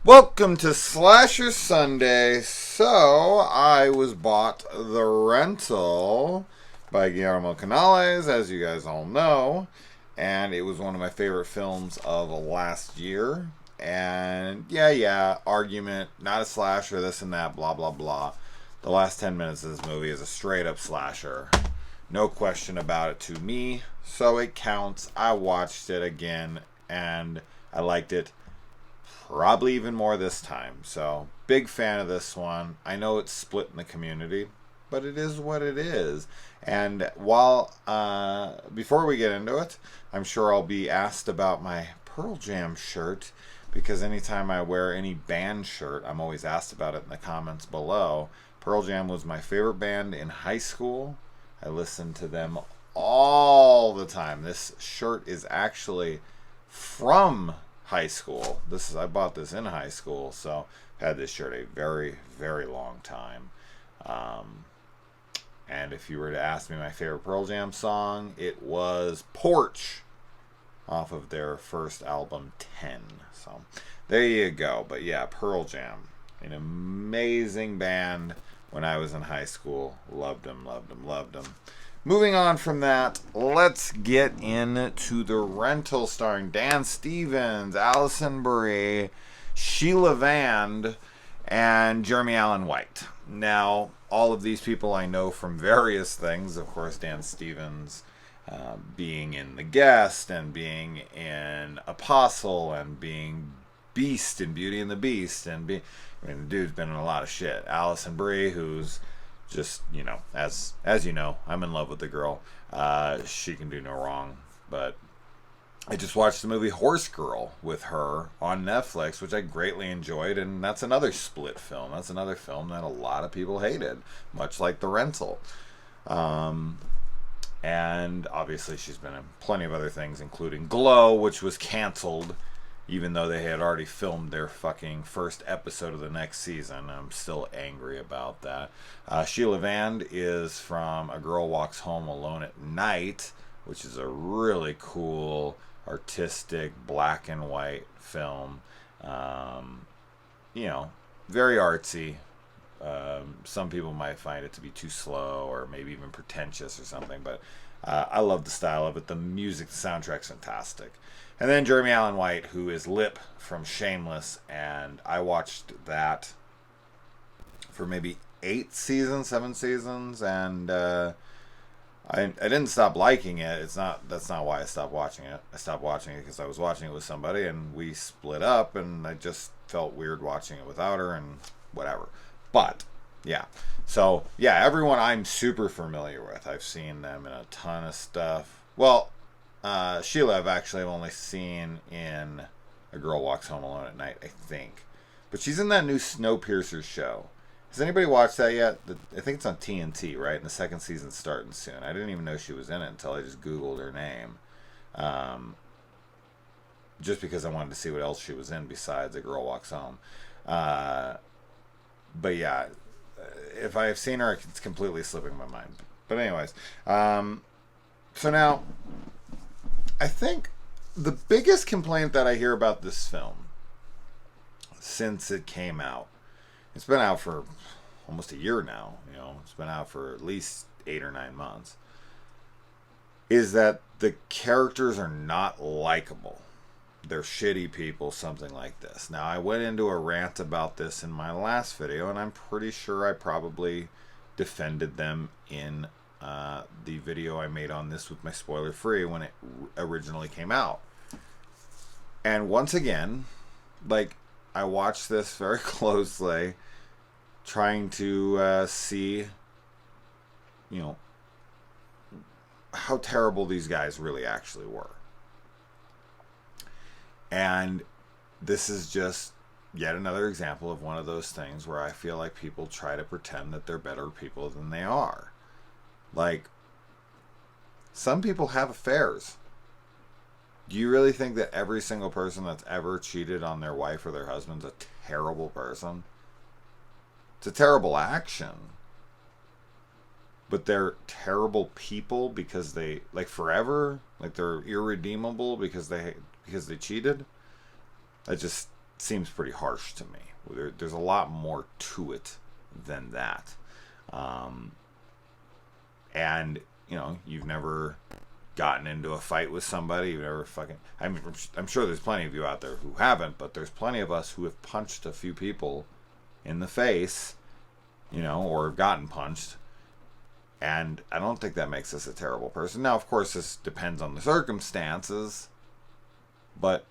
Welcome to Slasher Sunday. So, I was bought The Rental by Guillermo Canales, as you guys all know, and it was one of my favorite films of last year. And argument, not a slasher, this and that, blah, blah, blah. The last 10 minutes of this movie is a straight up slasher. No question about it to me, so it counts. I watched it again, and I liked it probably even more this time. So, big fan of this one. I know it's split in the community, but it is what it is. And before we get into it, I'm sure I'll be asked about my Pearl Jam shirt, because anytime I wear any band shirt, I'm always asked about it in the comments below. Pearl Jam was my favorite band in high school. I listened to them all the time. This shirt is actually from high school. I bought this in high school, so I've had this shirt a very, very long time. And if you were to ask me my favorite Pearl Jam song, it was Porch off of their first album, 10. So there you go. But yeah, Pearl Jam, an amazing band when I was in high school. Loved them, loved them, loved them. Moving on from that, let's get into The Rental, starring Dan Stevens, Alison Brie, Sheila Vand, and Jeremy Allen White. Now, all of these people I know from various things. Of course, Dan Stevens being in The Guest, and being in Apostle, and being Beast in Beauty and the Beast, and the dude's been in a lot of shit. Alison Brie, who's just, as you know, I'm in love with the girl. She can do no wrong. But I just watched the movie Horse Girl with her on Netflix, which I greatly enjoyed, and that's another split film. That's another film that a lot of people hated, much like The Rental. And obviously she's been in plenty of other things, including Glow, which was canceled, even though they had already filmed their fucking first episode of the next season. I'm still angry about that. Sheila Vand is from A Girl Walks Home Alone at Night, which is a really cool, artistic, black and white film. Very artsy. Some people might find it to be too slow or maybe even pretentious or something, but I love the style of it. The music, the soundtrack's fantastic. And then Jeremy Allen White, who is Lip from Shameless, and I watched that for maybe 7 seasons, and I didn't stop liking it. That's not why I stopped watching it. I stopped watching it because I was watching it with somebody, and we split up, and I just felt weird watching it without her, and whatever. But yeah, so yeah, everyone I'm super familiar with. I've seen them in a ton of stuff. Well, Sheila I've actually only seen in A Girl Walks Home Alone at Night, I think. But she's in that new Snowpiercer show. Has anybody watched that yet? I think it's on TNT, right? And the second season's starting soon. I didn't even know she was in it until I just Googled her name. Just because I wanted to see what else she was in besides A Girl Walks Home. But yeah, if I have seen her, it's completely slipping my mind. But anyways, so now, I think the biggest complaint that I hear about this film since it came out, it's been out for almost a year now, it's been out for at least 8 or 9 months, is that the characters are not likable. They're shitty people, something like this. Now, I went into a rant about this in my last video, and I'm pretty sure I probably defended them in the video I made on this with my spoiler free when it originally came out. And once again, I watched this very closely, trying to see, how terrible these guys really actually were. And this is just yet another example of one of those things where I feel like people try to pretend that they're better people than they are. Some people have affairs. Do you really think that every single person that's ever cheated on their wife or their husband's a terrible person? It's a terrible action. But they're terrible people because they, forever? They're irredeemable because they cheated? seems pretty harsh to me. There's a lot more to it than that. And, you've never gotten into a fight with somebody. You've never fucking... I mean, I'm sure there's plenty of you out there who haven't, but there's plenty of us who have punched a few people in the face, or gotten punched. And I don't think that makes us a terrible person. Now, of course, this depends on the circumstances, but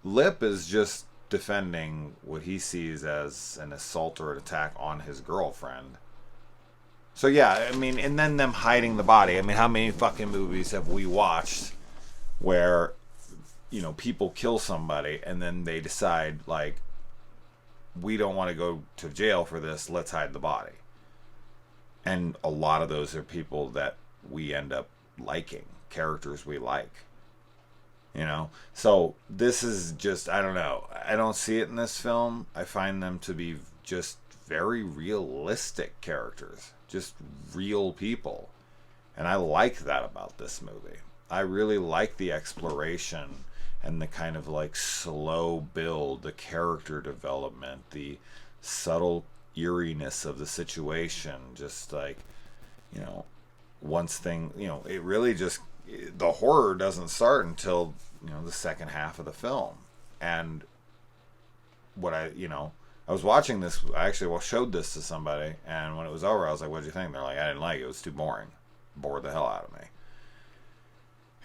Lip is just defending what he sees as an assault or an attack on his girlfriend. So yeah, I mean, and then them hiding the body. I mean, how many fucking movies have we watched where, people kill somebody and then they decide, like, we don't want to go to jail for this, let's hide the body. And a lot of those are people that we end up liking, characters we like. So this is just, I don't know. I don't see it in this film. I find them to be just very realistic characters, just real people. And I like that about this movie. I really like the exploration and the kind of like slow build, the character development, the subtle eeriness of the situation. Just like, once thing, it really just, the horror doesn't start until, the second half of the film. And what I was watching this, I actually showed this to somebody, and when it was over, I was like, what'd you think? They're like, I didn't like it. It was too boring. Bored the hell out of me.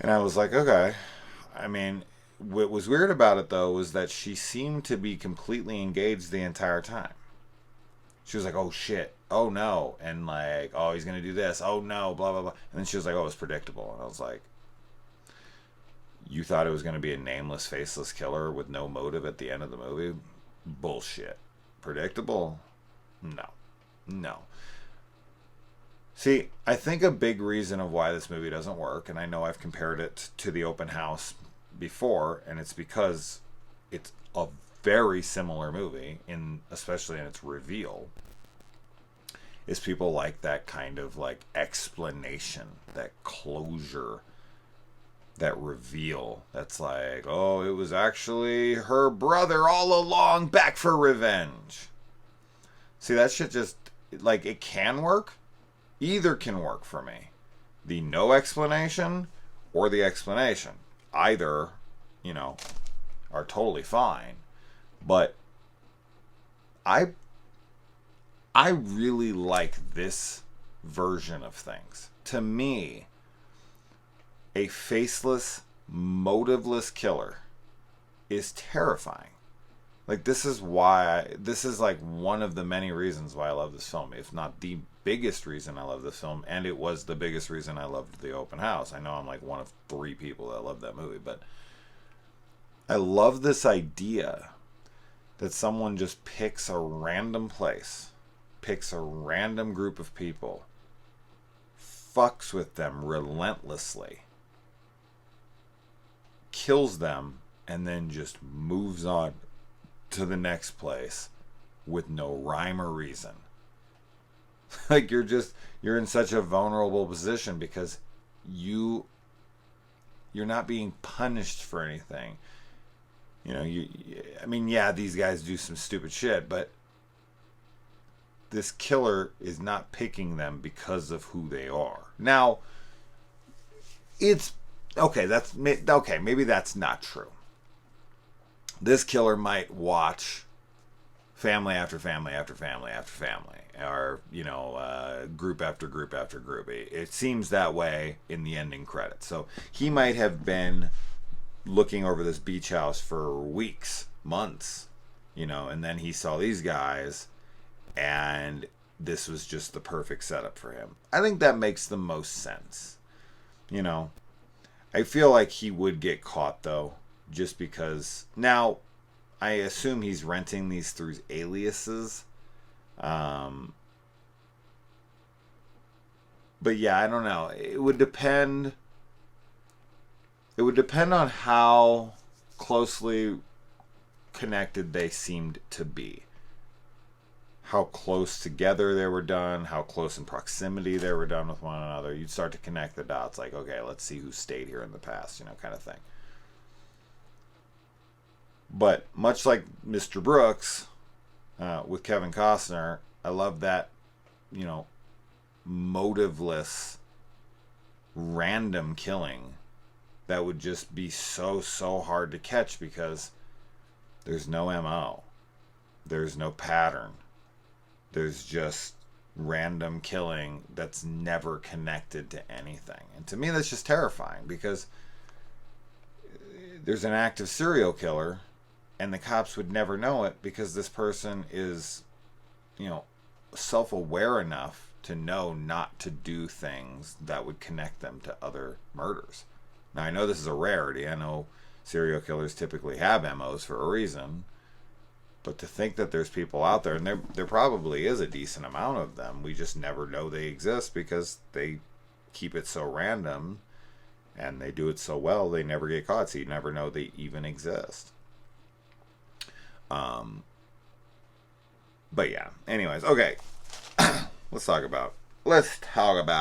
And I was like, okay. I mean, what was weird about it, though, was that she seemed to be completely engaged the entire time. She was like, oh, shit. Oh, no. And like, oh, he's going to do this. Oh, no. Blah, blah, blah. And then she was like, oh, it's predictable. And I was like, you thought it was going to be a nameless, faceless killer with no motive at the end of the movie? Bullshit. Predictable? No. See, I think a big reason of why this movie doesn't work, and I know I've compared it to The Open House before, and it's because it's a very similar movie, especially in its reveal, is people like that kind of like explanation, that closure, that reveal. That's like, oh, it was actually her brother all along, back for revenge. See, that shit just, like, it can work. Either can work for me. The no explanation or the explanation. Either, are totally fine. But I really like this version of things. To me, a faceless, motiveless killer is terrifying. Like, this is like one of the many reasons why I love this film, if not the biggest reason I love this film, and it was the biggest reason I loved The Open House. I know I'm like one of 3 people that love that movie, but I love this idea that someone just picks a random place, picks a random group of people, fucks with them relentlessly, kills them, and then just moves on to the next place with no rhyme or reason. Like, you're in such a vulnerable position because you're not being punished for anything. I mean, yeah, these guys do some stupid shit, but this killer is not picking them because of who they are. Now, it's okay. Maybe that's not true. This killer might watch family after family after family after family, or group after group after group. It seems that way in the ending credits. So he might have been looking over this beach house for weeks, months, and then he saw these guys, and this was just the perfect setup for him. I think that makes the most sense. I feel like he would get caught, though, just because. Now, I assume he's renting these through aliases. But yeah, I don't know. It would depend. It would depend on how closely connected they seemed to be. How close together they were done, how close in proximity they were done with one another. You'd start to connect the dots, like, okay, let's see who stayed here in the past, kind of thing. But much like Mr. Brooks with Kevin Costner, I love that, you know, motiveless, random killing that would just be so hard to catch because there's no MO. There's no pattern. There's just random killing that's never connected to anything. And to me, that's just terrifying because there's an active serial killer and the cops would never know it because this person is, you know, self-aware enough to know not to do things that would connect them to other murders. Now, I know this is a rarity. I know serial killers typically have MOs for a reason. But to think that there's people out there, and there probably is a decent amount of them, we just never know they exist because they keep it so random and they do it so well, they never get caught, so you never know they even exist. But yeah, anyways, okay. Let's talk about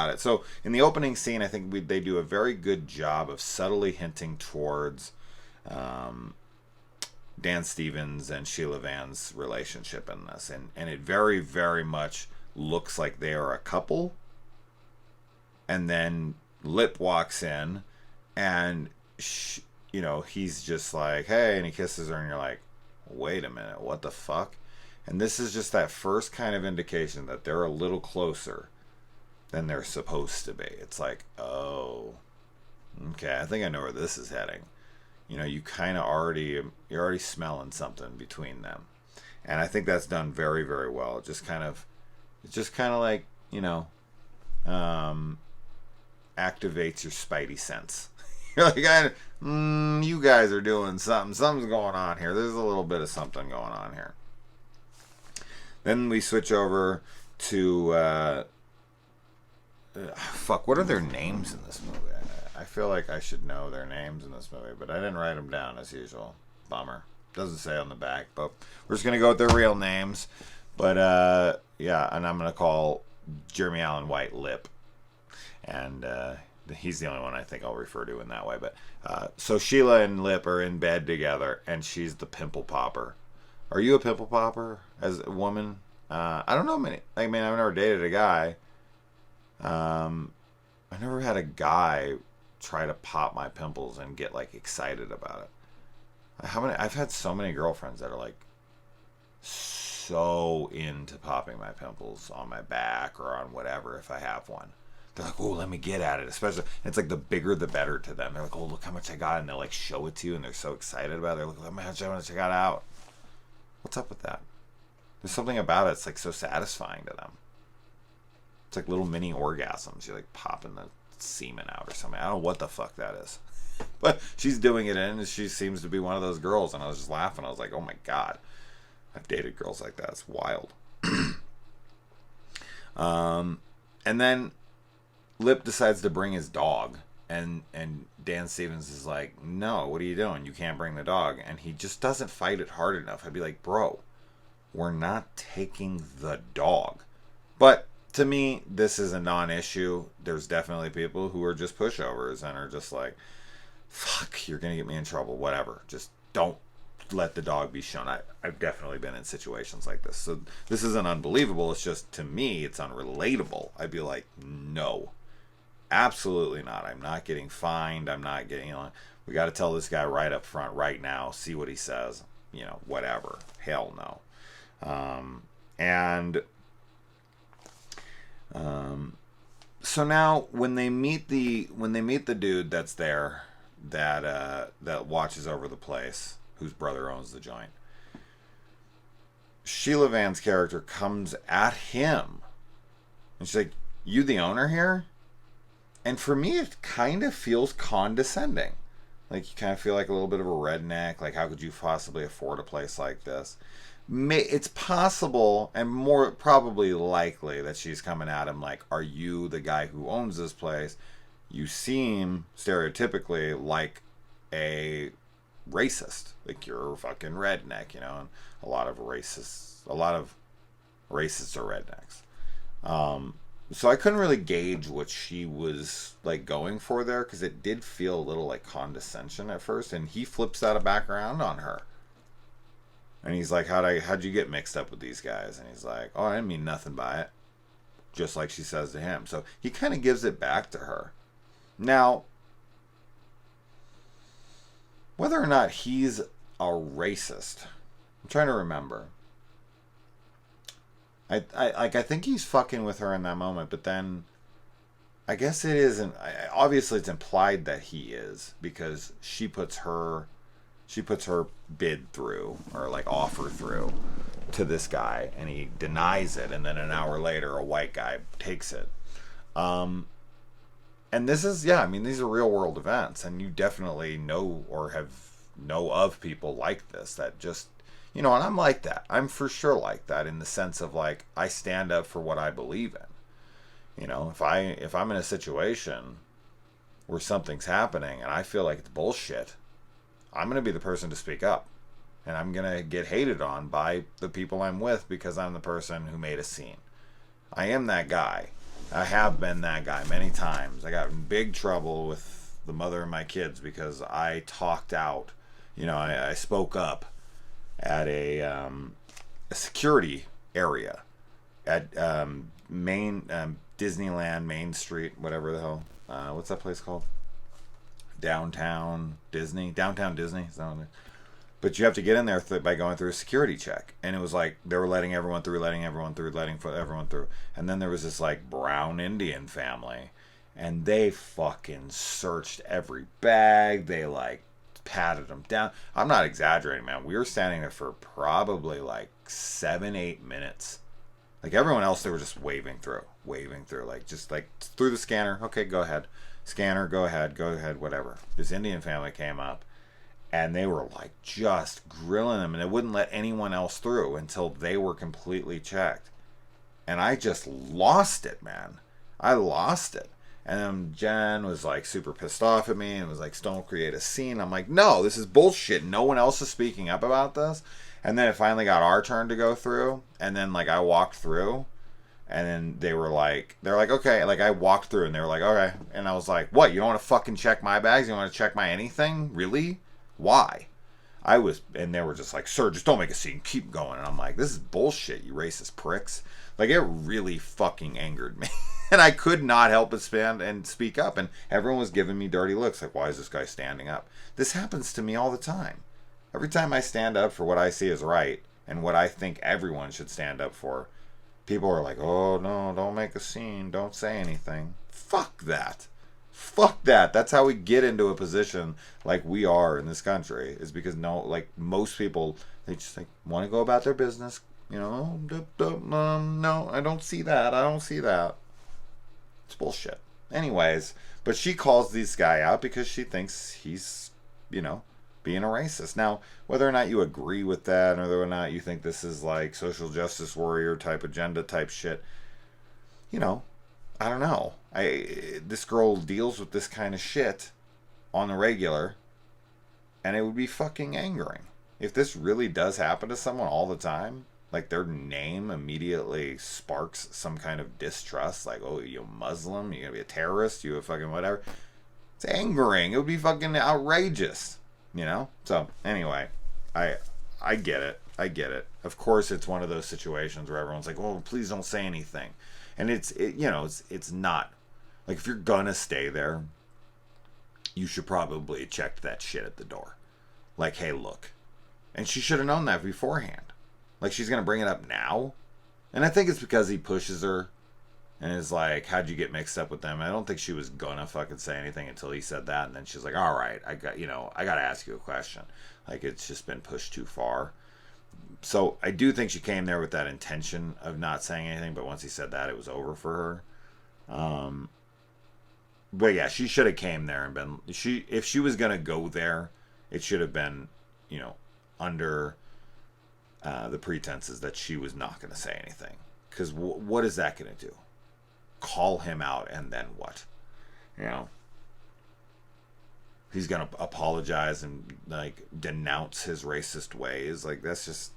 it. So in the opening scene, I think they do a very good job of subtly hinting towards Dan Stevens and Sheila Vann's relationship in this, and it very, very much looks like they are a couple. And then Lip walks in, and you know, he's just like, "Hey," and he kisses her, and you're like, "Wait a minute, what the fuck?" And this is just that first kind of indication that they're a little closer than they're supposed to be. It's like, oh, okay, I think I know where this is heading. You know, you're already smelling something between them, and I think that's done very, very well. It's just kind of like, you know, activates your spidey sense. You're like, you guys are doing something. Something's going on here. There's a little bit of something going on here. Then we switch over to what are their names in this movie? I feel like I should know their names in this movie, but I didn't write them down as usual. Bummer. Doesn't say on the back, but we're just gonna go with their real names. But yeah, and I'm gonna call Jeremy Allen White Lip, and he's the only one I think I'll refer to in that way. But so Sheila and Lip are in bed together, and she's the pimple popper. Are you a pimple popper as a woman? I don't know many. I mean, I've never dated a guy. I never had a guy try to pop my pimples and get like excited about it. I've had so many girlfriends that are like so into popping my pimples on my back or on whatever if I have one. They're like, "Oh, let me get at it." Especially, it's like the bigger the better to them. They're like, "Oh, look how much I got," and they'll like show it to you, and they're so excited about it. They're like, "Look how much I got out." What's up with that? There's something about it. It's like so satisfying to them. It's like little mini orgasms. You're like popping the semen out or something. I don't know what the fuck that is. But she's doing it and she seems to be one of those girls. And I was just laughing. I was like, oh my God. I've dated girls like that. It's wild. And then Lip decides to bring his dog. And Dan Stevens is like, "No, what are you doing? You can't bring the dog." And he just doesn't fight it hard enough. I'd be like, "Bro, we're not taking the dog." But to me, this is a non-issue. There's definitely people who are just pushovers and are just like, "Fuck, you're going to get me in trouble, whatever. Just don't let the dog be shown." I've definitely been in situations like this. So this isn't unbelievable. It's just, to me, it's unrelatable. I'd be like, no. Absolutely not. I'm not getting fined. I'm not getting, you know, we got to tell this guy right up front right now, see what he says, you know, whatever. Hell no. So now when they meet the dude that's there that watches over the place, whose brother owns the joint, Sheila Vann's character comes at him and she's like, "You the owner here?" And for me, it kind of feels condescending. Like, you kind of feel like a little bit of a redneck. Like, how could you possibly afford a place like this? It's possible, and more probably likely, that she's coming at him like, "Are you the guy who owns this place? You seem stereotypically like a racist. Like, you're a fucking redneck, you know?" And a lot of racists are rednecks. So I couldn't really gauge what she was like going for there, because it did feel a little like condescension at first, and he flips that back around on her. And he's like, how'd you get mixed up with these guys? And he's like, oh, I didn't mean nothing by it. Just like she says to him. So he kind of gives it back to her. Now, whether or not he's a racist, I'm trying to remember. I think he's fucking with her in that moment, but then I guess it isn't. Obviously, it's implied that he is because she puts her bid through, or like offer through, to this guy, and he denies it, and then an hour later a white guy takes it. And this is, yeah, I mean, these are real world events, and you definitely know or know of people like this that just, and I'm like that. I'm for sure like that, in the sense of, like, I stand up for what I believe in. If I'm in a situation where something's happening and I feel like it's bullshit, I'm going to be the person to speak up. And I'm going to get hated on by the people I'm with because I'm the person who made a scene. I am that guy. I have been that guy many times. I got in big trouble with the mother of my kids because I talked out. I spoke up at a security area at Disneyland, Main Street, whatever the hell. What's that place called? Downtown Disney. Is that what it is? But you have to get in there by going through a security check. And it was like they were letting everyone through. And then there was this like brown Indian family. And they fucking searched every bag. They like patted them down. I'm not exaggerating, man. We were standing there for probably like 7-8 minutes. Like everyone else, they were just waving through. Like just like through the scanner. Okay, go ahead. Scanner, go ahead, whatever. This Indian family came up. And they were like just grilling them, and they wouldn't let anyone else through until they were completely checked. And I just lost it, man. I lost it. And then Jen was like super pissed off at me and was like, don't create a scene. I'm like, no, this is bullshit. No one else is speaking up about this. And then it finally got our turn to go through. And then like I walked through. And then they're like, okay. Like I walked through and they were like, okay. And I was like, what? You don't want to fucking check my bags? You don't want to check my anything? Really? Why? And they were just like, sir, just don't make a scene. Keep going. And I'm like, this is bullshit, you racist pricks. Like, it really fucking angered me. And I could not help but stand and speak up. And everyone was giving me dirty looks. Like, why is this guy standing up? This happens to me all the time. Every time I stand up for what I see is right and what I think everyone should stand up for, people are like, oh, no, don't make a scene. Don't say anything. Fuck that. Fuck that. That's how we get into a position like we are in this country, is because most people, they just like want to go about their business. No, I don't see that. It's bullshit. Anyways, but she calls this guy out because she thinks he's, being a racist. Now, whether or not you agree with that, or whether or not you think this is like social justice warrior type agenda type shit, I don't know. This girl deals with this kind of shit on the regular, and it would be fucking angering. If this really does happen to someone all the time, like their name immediately sparks some kind of distrust, like, oh, you Muslim, you're gonna be a terrorist, you a fucking whatever. It's angering. It would be fucking outrageous, So, anyway, I get it. Of course, it's one of those situations where everyone's like, oh, please don't say anything. And it's not. Like, if you're gonna stay there, you should probably check that shit at the door. Like, hey, look. And she should have known that beforehand. Like, she's gonna bring it up now? And I think it's because he pushes her and is like, how'd you get mixed up with them? I don't think she was gonna fucking say anything until he said that. And then she's like, all right, I gotta ask you a question. Like, it's just been pushed too far. So I do think she came there with that intention of not saying anything, but once he said that, it was over for her. But yeah, she should have came there and been, if she was gonna go there, it should have been, under the pretenses that she was not gonna say anything. Because what is that gonna do? Call him out and then what? He's gonna apologize and like denounce his racist ways. Like, that's just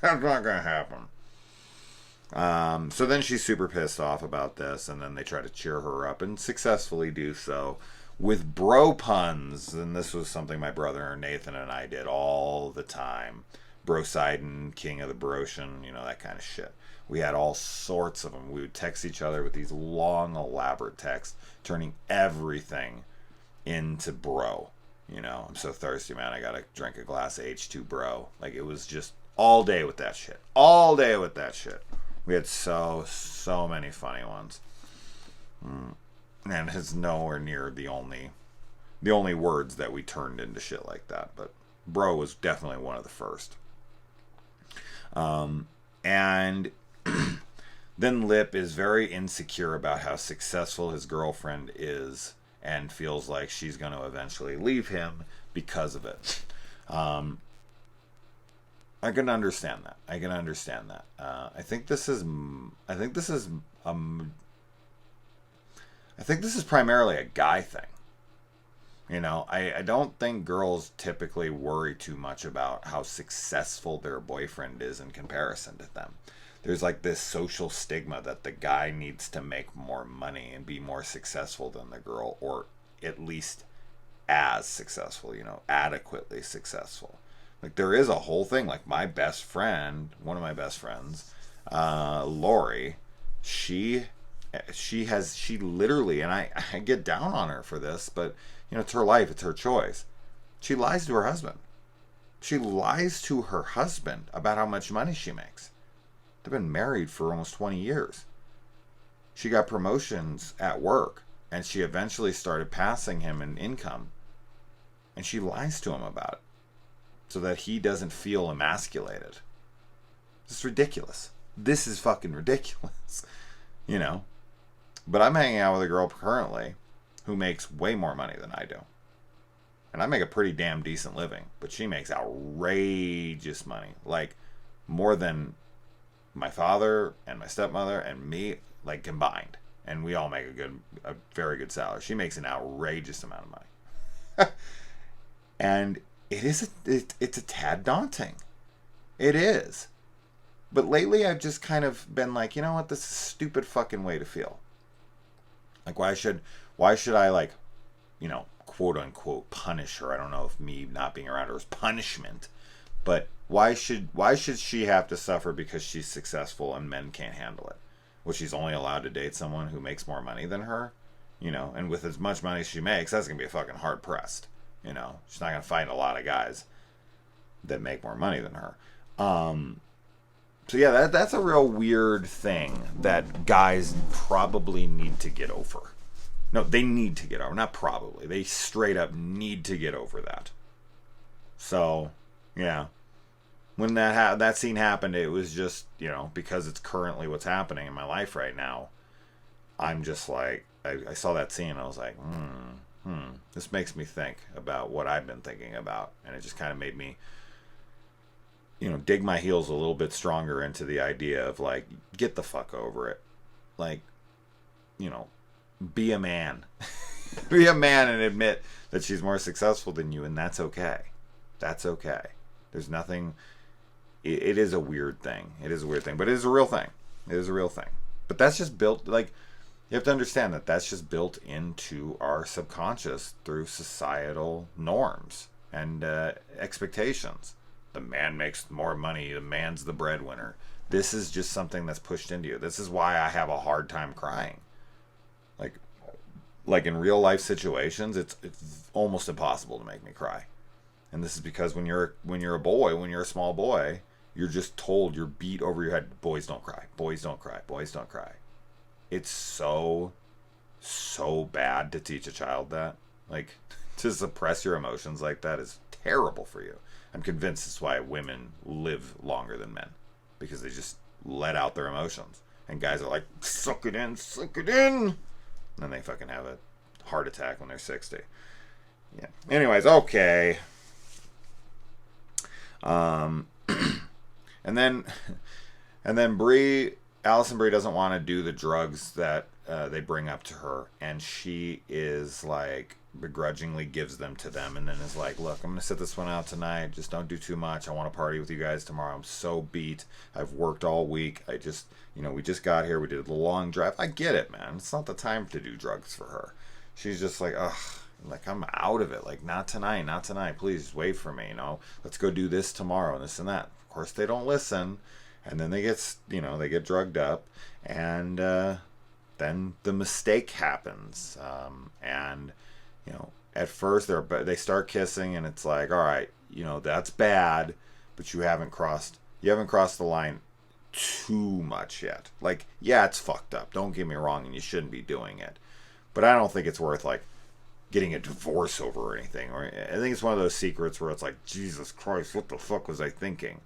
that's not gonna happen. So then she's super pissed off about this, and then they try to cheer her up and successfully do so with bro puns. And this was something my brother Nathan and I did all the time. Brosidon, King of the Broshan, that kind of shit. We had all sorts of them. We would text each other with these long, elaborate texts, turning everything into bro. I'm so thirsty, man. I gotta drink a glass of H2 bro. Like, it was just all day with that shit. All day with that shit. We had so many funny ones. And it's nowhere near the only words that we turned into shit like that. But bro was definitely one of the first. And then Lip is very insecure about how successful his girlfriend is and feels like she's going to eventually leave him because of it. I can understand that. I think this is primarily a guy thing. I don't think girls typically worry too much about how successful their boyfriend is in comparison to them. There's like this social stigma that the guy needs to make more money and be more successful than the girl, or at least as successful, adequately successful. Like, there is a whole thing. Like, my best friend, one of my best friends, Lori, she literally, and I get down on her for this, but it's her life, it's her choice. She lies to her husband. She lies to her husband about how much money she makes. They've been married for almost 20 years. She got promotions at work, and she eventually started passing him an income. And she lies to him about it so that he doesn't feel emasculated. This is ridiculous. This is fucking ridiculous. But I'm hanging out with a girl currently who makes way more money than I do. And I make a pretty damn decent living, but she makes outrageous money. Like, more than my father and my stepmother and me, like, combined. And we all make a very good salary. She makes an outrageous amount of money. And it's a tad daunting. It is. But lately I've just kind of been like, you know what, this is a stupid fucking way to feel. Like, why should I, like, quote unquote punish her? I don't know if me not being around her is punishment, but why should she have to suffer because she's successful and men can't handle it? Well, she's only allowed to date someone who makes more money than her, and with as much money as she makes, that's gonna be fucking hard pressed. She's not gonna find a lot of guys that make more money than her. So yeah, that's a real weird thing that guys probably need to get over. No, they need to get over. Not probably. They straight up need to get over that. So, yeah. When that scene happened, it was just, because it's currently what's happening in my life right now. I'm just like, I saw that scene and I was like, this makes me think about what I've been thinking about. And it just kind of made me, dig my heels a little bit stronger into the idea of, like, get the fuck over it. Like, be a man. Be a man and admit that she's more successful than you, and that's okay. That's okay. There's nothing... It is a weird thing. It is a weird thing, but it is a real thing. It is a real thing. But that's just built, like, you have to understand that that's just built into our subconscious through societal norms and expectations. The man makes more money. The man's the breadwinner. This is just something that's pushed into you. This is why I have a hard time crying. Like in real life situations, it's almost impossible to make me cry. And this is because when you're a boy, when you're a small boy, you're just told, you're beat over your head, boys don't cry, boys don't cry, boys don't cry. It's so bad to teach a child that. Like, to suppress your emotions like that is terrible for you. I'm convinced that's why women live longer than men, because they just let out their emotions. And guys are like, suck it in, suck it in. And then they fucking have a heart attack when they're 60. Yeah. Anyways, okay. And then Allison Brie doesn't want to do the drugs that they bring up to her, and she is like begrudgingly gives them to them, and then is like, look, I'm gonna sit this one out tonight, just don't do too much, I want to party with you guys tomorrow, I'm so beat, I've worked all week, I just, we just got here, we did a long drive. I get it, man, it's not the time to do drugs for her. She's just like, ugh, like, I'm out of it, like, not tonight, please wait for me, let's go do this tomorrow and this and that. course they don't listen, and then they get drugged up, and then the mistake happens, and at first they start kissing, and it's like, all right, that's bad, but you haven't crossed the line too much yet. Like, yeah, it's fucked up, don't get me wrong, and you shouldn't be doing it, but I don't think it's worth like getting a divorce over or anything. Or I think it's one of those secrets where it's like, Jesus Christ, what the fuck was I thinking?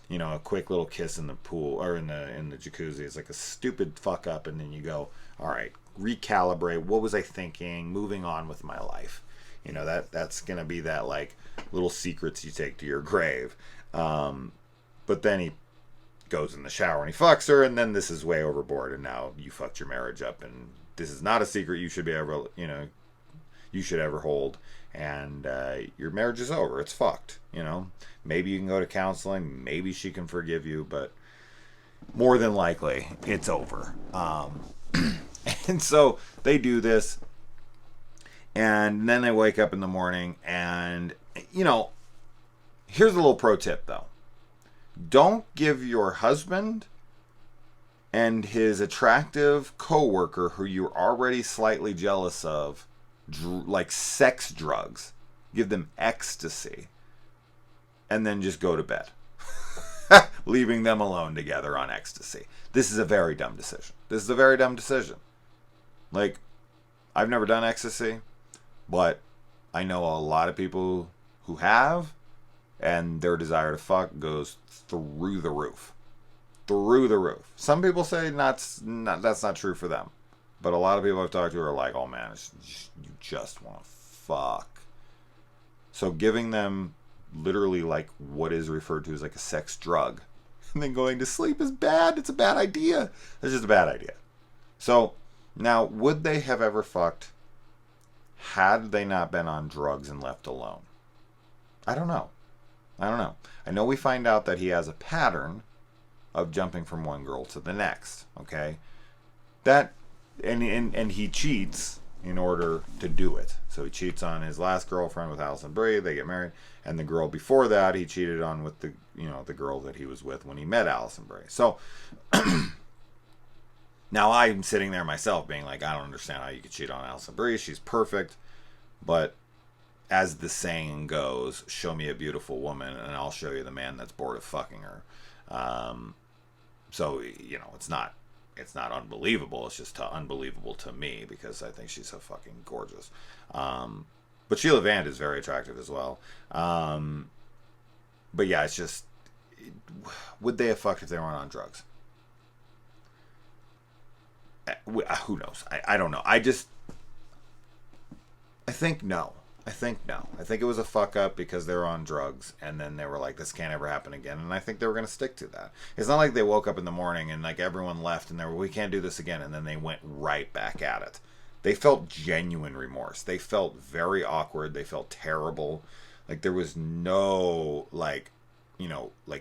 A quick little kiss in the pool or in the jacuzzi is like a stupid fuck up, and then you go, all right, recalibrate. What was I thinking? Moving on with my life. That's gonna be that like little secrets you take to your grave. But then he goes in the shower and he fucks her, and then this is way overboard, and now you fucked your marriage up, and this is not a secret you should ever hold, and your marriage is over. It's fucked. Maybe you can go to counseling, maybe she can forgive you, but more than likely it's over. And so they do this, and then they wake up in the morning, and here's a little pro tip though. Don't give your husband and his attractive coworker, who you're already slightly jealous of, like sex drugs. Give them ecstasy, and then just go to bed, leaving them alone together on ecstasy. This is a very dumb decision. Like, I've never done ecstasy, but I know a lot of people who have, and their desire to fuck goes through the roof. Some people say that's not true for them, but a lot of people I've talked to are like, oh man, you just want to fuck. So giving them literally like what is referred to as like a sex drug, and then going to sleep is bad. It's a bad idea. It's just a bad idea. So now, would they have ever fucked had they not been on drugs and left alone? I don't know. I know we find out that he has a pattern of jumping from one girl to the next. Okay, that and he cheats in order to do it. So he cheats on his last girlfriend with Alison Brie. They get married, and the girl before that he cheated on with the girl that he was with when he met Alison Brie. So now I'm sitting there myself being like, I don't understand how you could cheat on Alison Brie. She's perfect, but as the saying goes, show me a beautiful woman and I'll show you the man that's bored of fucking her. So it's not unbelievable. It's just unbelievable to me because I think she's so fucking gorgeous. But Sheila Vand is very attractive as well. But yeah, it's just, would they have fucked if they weren't on drugs? Who knows? I don't know. I think no. I think it was a fuck up because they were on drugs, and then they were like, this can't ever happen again, and I think they were going to stick to that. It's not like they woke up in the morning and like everyone left and they were, we can't do this again, and then they went right back at it. They felt genuine remorse. They felt very awkward. They felt terrible. Like there was no like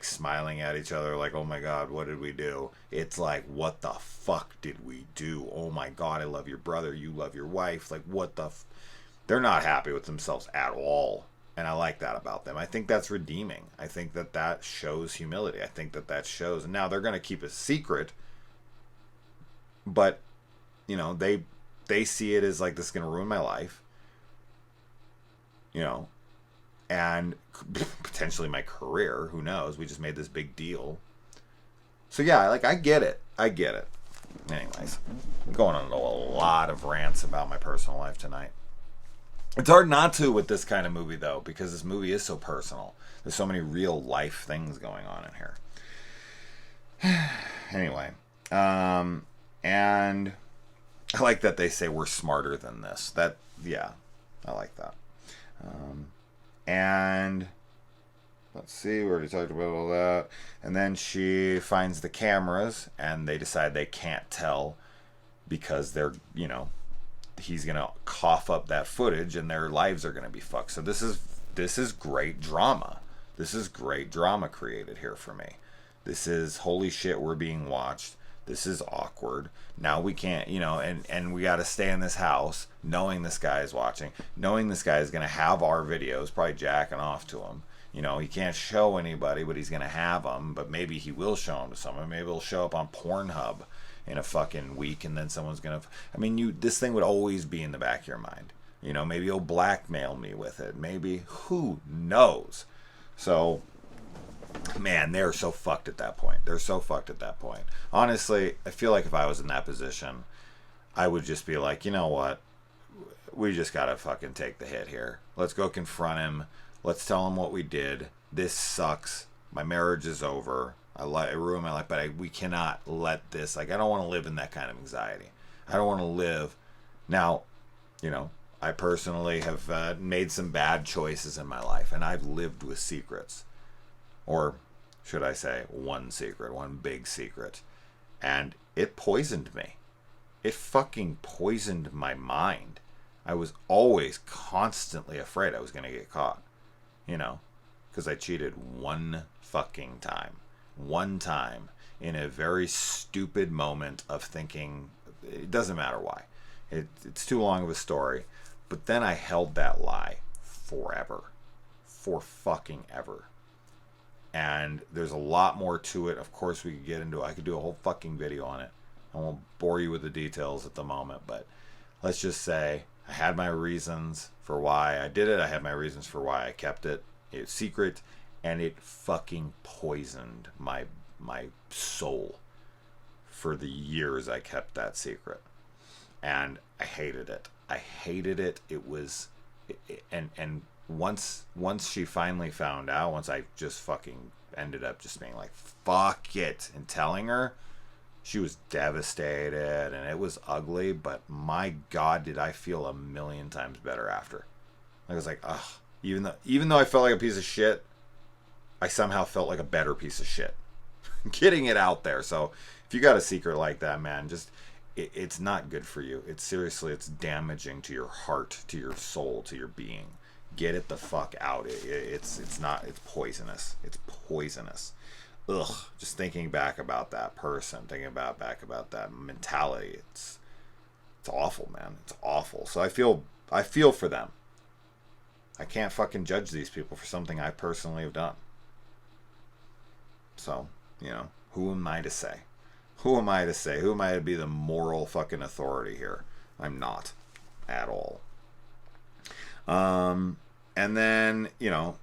smiling at each other like, oh my God, what did we do? It's like, what the fuck did we do? Oh my God, I love your brother. You love your wife. Like, what the They're not happy with themselves at all. And I like that about them. I think that's redeeming. I think that shows humility. I think that shows. And now they're going to keep a secret. But, they see it as like, this is going to ruin my life. And potentially my career. Who knows? We just made this big deal. So yeah, like, I get it. Anyways, I'm going on a lot of rants about my personal life tonight. It's hard not to with this kind of movie, though, because this movie is so personal. There's so many real life things going on in here. Anyway, and I like that they say we're smarter than this. Yeah, I like that. And let's see, we already talked about all that. And then she finds the cameras, and they decide they can't tell because they're, he's going to cough up that footage and their lives are going to be fucked. So this is great drama. This is great drama created here for me. This is, holy shit, we're being watched. This is awkward. Now we can't, and we got to stay in this house knowing this guy is watching, knowing this guy is going to have our videos, probably jacking off to him. You know, he can't show anybody, but he's going to have them. But maybe he will show them to someone. Maybe he'll show up on Pornhub in a fucking week, and then someone's going to... I mean, this thing would always be in the back of your mind. You know, maybe he'll blackmail me with it. Maybe, who knows? So, man, they're so fucked at that point. They're so fucked at that point. Honestly, I feel like if I was in that position, I would just be like, you know what? We just got to fucking take the hit here. Let's go confront him. Let's tell him what we did. This sucks. My marriage is over. I ruined my life, but we cannot let this... Like, I don't want to live in that kind of anxiety. I don't want to live... Now, you know, I personally have made some bad choices in my life, and I've lived with secrets. Or should I say, one secret, one big secret. And it poisoned me. It fucking poisoned my mind. I was always constantly afraid I was going to get caught. You know, because I cheated one fucking time. One time in a very stupid moment of thinking, it doesn't matter why. It's too long of a story. But then I held that lie forever. For fucking ever. And there's a lot more to it. Of course, we could get into it. I could do a whole fucking video on it. I won't bore you with the details at the moment, but let's just say I had my reasons for why I did it. I had my reasons for why I kept it. It's secret, and it fucking poisoned my soul for the years I kept that secret. And I hated it. I hated it. It was, and once she finally found out, once I just fucking ended up just being like, fuck it, and telling her, she was devastated, and it was ugly, but my God, did I feel a million times better after. I was like, ugh. Even though I felt like a piece of shit, I somehow felt like a better piece of shit. Getting it out there. So if you got a secret like that, man, just it's not good for you. It's damaging to your heart, to your soul, to your being. Get it the fuck out. It's poisonous. It's poisonous. Ugh, just thinking back about that person, back about that mentality, it's awful, man. It's awful. So I feel for them. I can't fucking judge these people for something I personally have done. So, you know, who am I to say? Who am I to say? Who am I to be the moral fucking authority here? I'm not at all. And then, you know,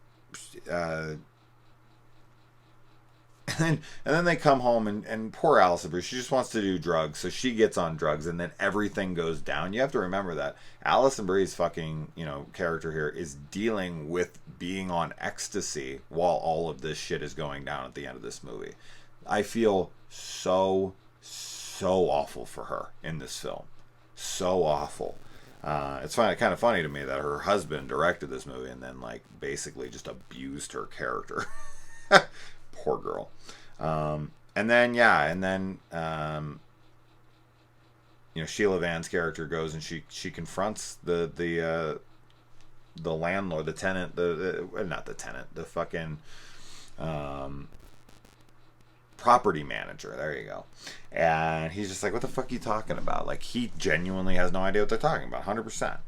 and then they come home, and poor Alison Brie, she just wants to do drugs, so she gets on drugs, and then everything goes down. You have to remember that Alison Brie's fucking, you know, character here is dealing with being on ecstasy while all of this shit is going down at the end of this movie. I feel so awful for her in this film. So awful. It's kind of funny to me that her husband directed this movie and then, like, basically just abused her character. Poor girl. And then you know, Sheila Van's character goes and she confronts the landlord, the tenant, not the tenant, the fucking property manager. There you go. And he's just like, what the fuck are you talking about? Like, he genuinely has no idea what they're talking about, 100%.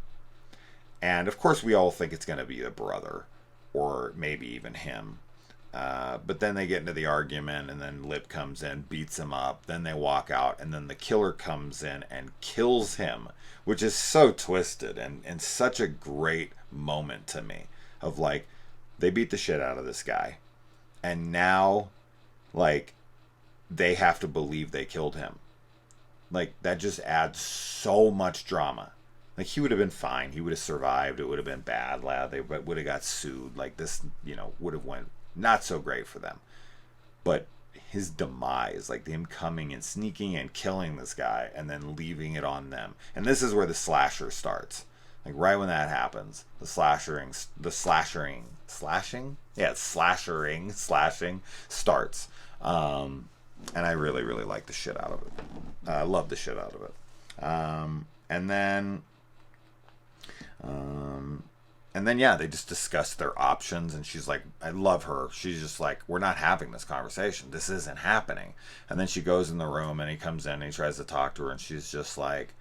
And of course we all think it's going to be the brother, or maybe even him. But then they get into the argument, and then Lip comes in, beats him up, then they walk out, and then the killer comes in and kills him, which is so twisted and such a great moment to me of, like, they beat the shit out of this guy, and now, like, they have to believe they killed him. Like, that just adds so much drama. Like, he would have been fine. He would have survived. It would have been bad, lad. They would have got sued. Like, this, you know, would have went not so great for them. But his demise, like him coming and sneaking and killing this guy and then leaving it on them. And this is where the slasher starts. Like, right when that happens, slashing starts. And I really, really like the shit out of it. I love the shit out of it. And then, yeah, they just discuss their options, and she's like, I love her. She's just like, we're not having this conversation. This isn't happening. And then she goes in the room, and he comes in, and he tries to talk to her, and she's just like,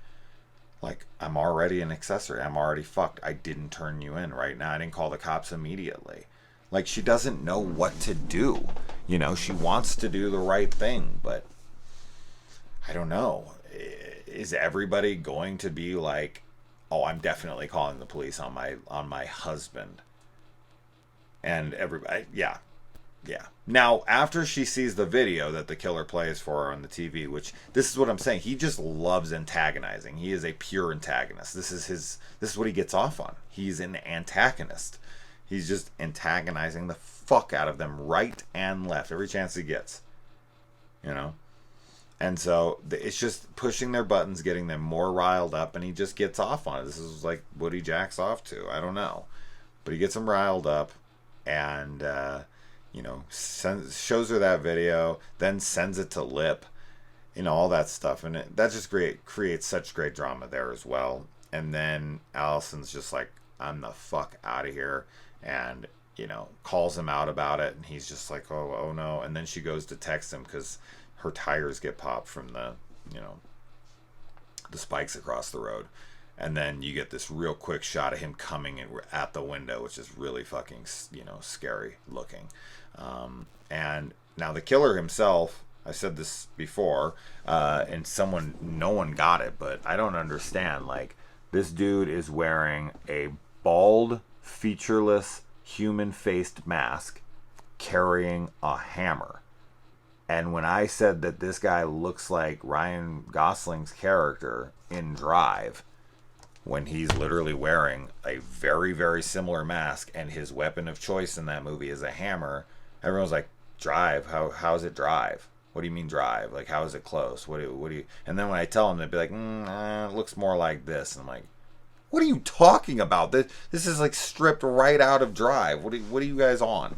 I'm already an accessory. I'm already fucked. I didn't turn you in right now. I didn't call the cops immediately. Like, she doesn't know what to do. You know, she wants to do the right thing, but I don't know. Is everybody going to be like, oh, I'm definitely calling the police on my husband? And everybody, yeah. Yeah. Now, after she sees the video that the killer plays for her on the TV, which this is what I'm saying, he just loves antagonizing. He is a pure antagonist. This is what he gets off on. He's an antagonist. He's just antagonizing the fuck out of them right and left every chance he gets. You know? And so it's just pushing their buttons, getting them more riled up, and he just gets off on it. This is like what he jacks off to. I don't know. But he gets them riled up, and you know, shows her that video, then sends it to Lip, you know, all that stuff. And that just creates such great drama there as well. And then Allison's just like, I'm the fuck out of here. And, you know, calls him out about it. And he's just like, oh no. And then she goes to text him because her tires get popped from the, you know, the spikes across the road. And then you get this real quick shot of him coming at the window, which is really fucking, you know, scary looking. And now the killer himself, I said this before, and no one got it, but I don't understand. Like, this dude is wearing a bald, featureless, human-faced mask, carrying a hammer. And when I said that this guy looks like Ryan Gosling's character in Drive, when he's literally wearing a very, very similar mask, and his weapon of choice in that movie is a hammer, everyone's like, Drive? How's it Drive? What do you mean Drive? Like, how is it close? What do you... And then when I tell them, they'd be like, it looks more like this. And I'm like, what are you talking about? This is like stripped right out of Drive. What are you guys on?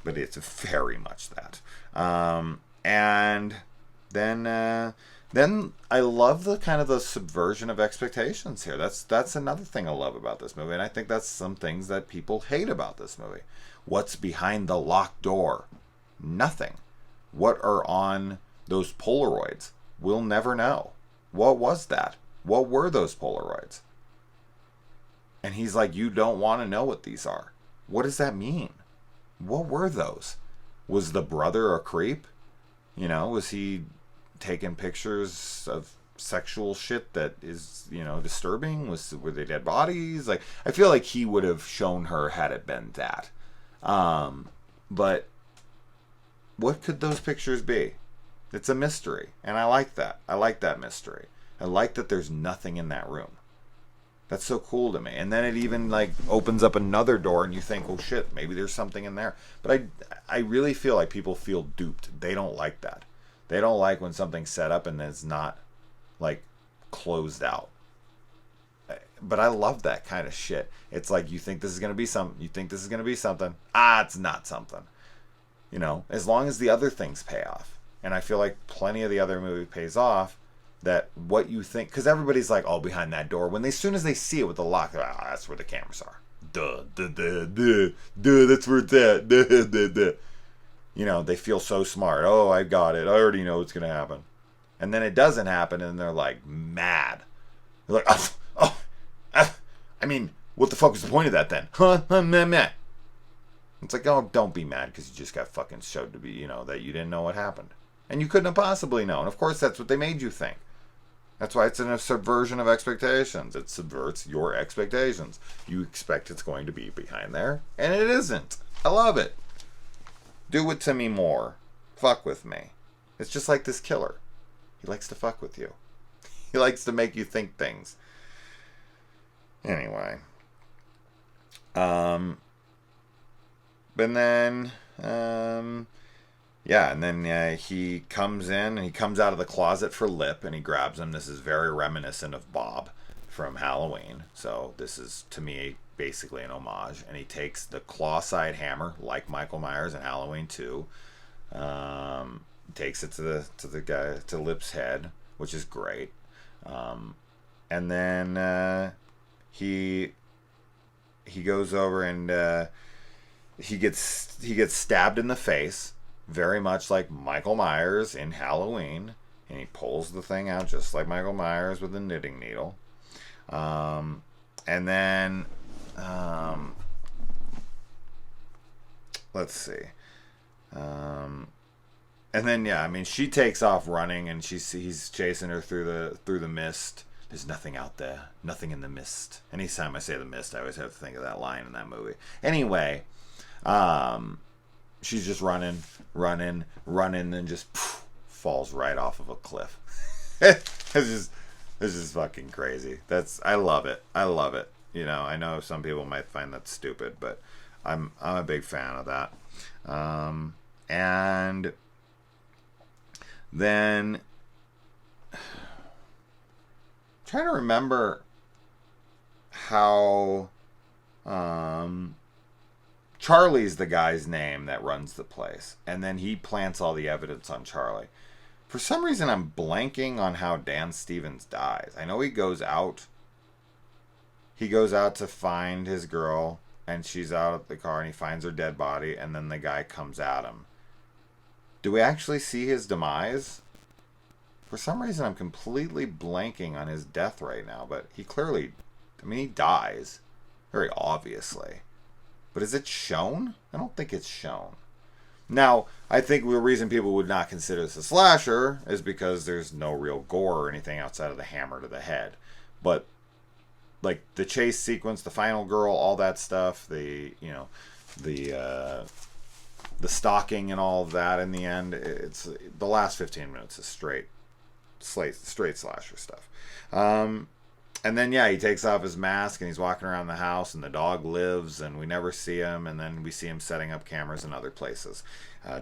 But it's very much that. And then I love the kind of the subversion of expectations here. That's another thing I love about this movie, and I think that's some things that people hate about this movie. What's behind the locked door? Nothing. What are on those Polaroids? We'll never know. What was that? What were those Polaroids? And he's like, you don't want to know what these are. What does that mean? What were those? Was the brother a creep? You know, was he taking pictures of sexual shit that is, you know, disturbing? Were they dead bodies? Like, I feel like he would have shown her had it been that. But what could those pictures be? It's a mystery, and I like that. I like that mystery. I like that there's nothing in that room. That's so cool to me. And then it even like opens up another door, and you think, oh shit, maybe there's something in there. But I really feel like people feel duped. They don't like that. They don't like when something's set up and then it's not like closed out. But I love that kind of shit. It's like, you think this is going to be something. You think this is going to be something. It's not something. You know, as long as the other things pay off. And I feel like plenty of the other movie pays off, that what you think, because everybody's like, oh, behind that door. When as soon as they see it with the lock, they're like, that's where the cameras are. Duh, that's where it's at. Duh. You know, they feel so smart. Oh, I got it. I already know what's going to happen. And then it doesn't happen, and they're like mad. They're like, I mean, what the fuck was the point of that then? Huh? Meh. It's like, oh, don't be mad because you just got fucking showed to be, you know, that you didn't know what happened. And you couldn't have possibly known. Of course, that's what they made you think. That's why it's a subversion of expectations. It subverts your expectations. You expect it's going to be behind there, and it isn't. I love it. Do it to me more. Fuck with me. It's just like this killer. He likes to fuck with you. He likes to make you think things. Anyway. And then, yeah, and then he comes in, and he comes out of the closet for Lip, and he grabs him. This is very reminiscent of Bob from Halloween. So this is, to me, basically an homage. And he takes the claw-side hammer, like Michael Myers in Halloween 2. Takes it to the guy, to Lip's head, which is great. And then he goes over and he gets stabbed in the face, very much like Michael Myers in Halloween, and he pulls the thing out just like Michael Myers with a knitting needle. And then let's see. And then yeah, I mean, she takes off running, and he's chasing her through the mist. There's nothing out there, nothing in the mist. Anytime I say the mist, I always have to think of that line in that movie. Anyway, she's just running, and just falls right off of a cliff. It's just fucking crazy. I love it. I love it. You know, I know some people might find that stupid, but I'm a big fan of that. And then trying to remember how Charlie's the guy's name that runs the place, and then he plants all the evidence on Charlie. For some reason, I'm blanking on how Dan Stevens dies. I know he goes out to find his girl, and she's out of the car, and he finds her dead body, and then the guy comes at him. Do we actually see his demise? For some reason, I'm completely blanking on his death right now, but he clearly, I mean, he dies, very obviously. But is it shown? I don't think it's shown. Now, I think the reason people would not consider this a slasher is because there's no real gore or anything outside of the hammer to the head. But, like, the chase sequence, the final girl, all that stuff, the stalking and all of that in the end, it's the last 15 minutes is straight slasher stuff. And then, yeah, he takes off his mask and he's walking around the house, and the dog lives, and we never see him, and then we see him setting up cameras in other places,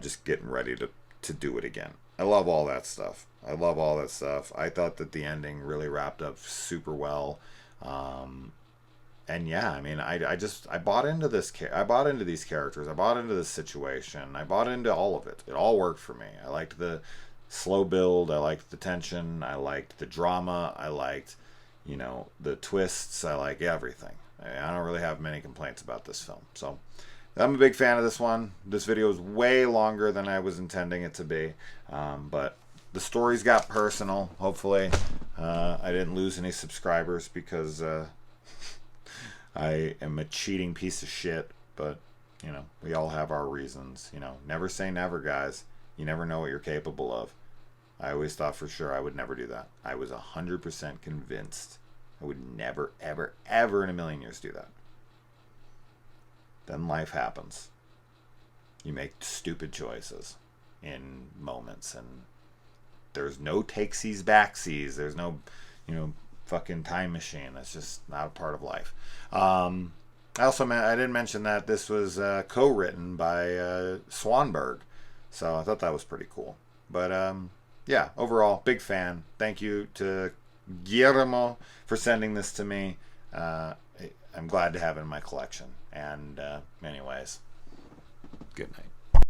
just getting ready to do it again. I love all that stuff. I thought that the ending really wrapped up super well. And yeah, I mean, I bought into this. I bought into these characters. I bought into this situation. I bought into all of it. It all worked for me. I liked the slow build. I liked the tension. I liked the drama. I liked, the twists. I like everything. I don't really have many complaints about this film. So I'm a big fan of this one. This video is way longer than I was intending it to be. But the stories got personal. Hopefully, I didn't lose any subscribers because I am a cheating piece of shit. But, we all have our reasons. Never say never, guys. You never know what you're capable of. I always thought for sure I would never do that. I was 100% convinced I would never, ever, ever in a million years do that. Then life happens. You make stupid choices in moments, and there's no takesies, backsies. There's no, fucking time machine. That's just not a part of life. I didn't mention that this was co-written by Swanberg, so I thought that was pretty cool. But yeah, overall, big fan. Thank you to Guillermo for sending this to me. I'm glad to have it in my collection. And anyways, good night.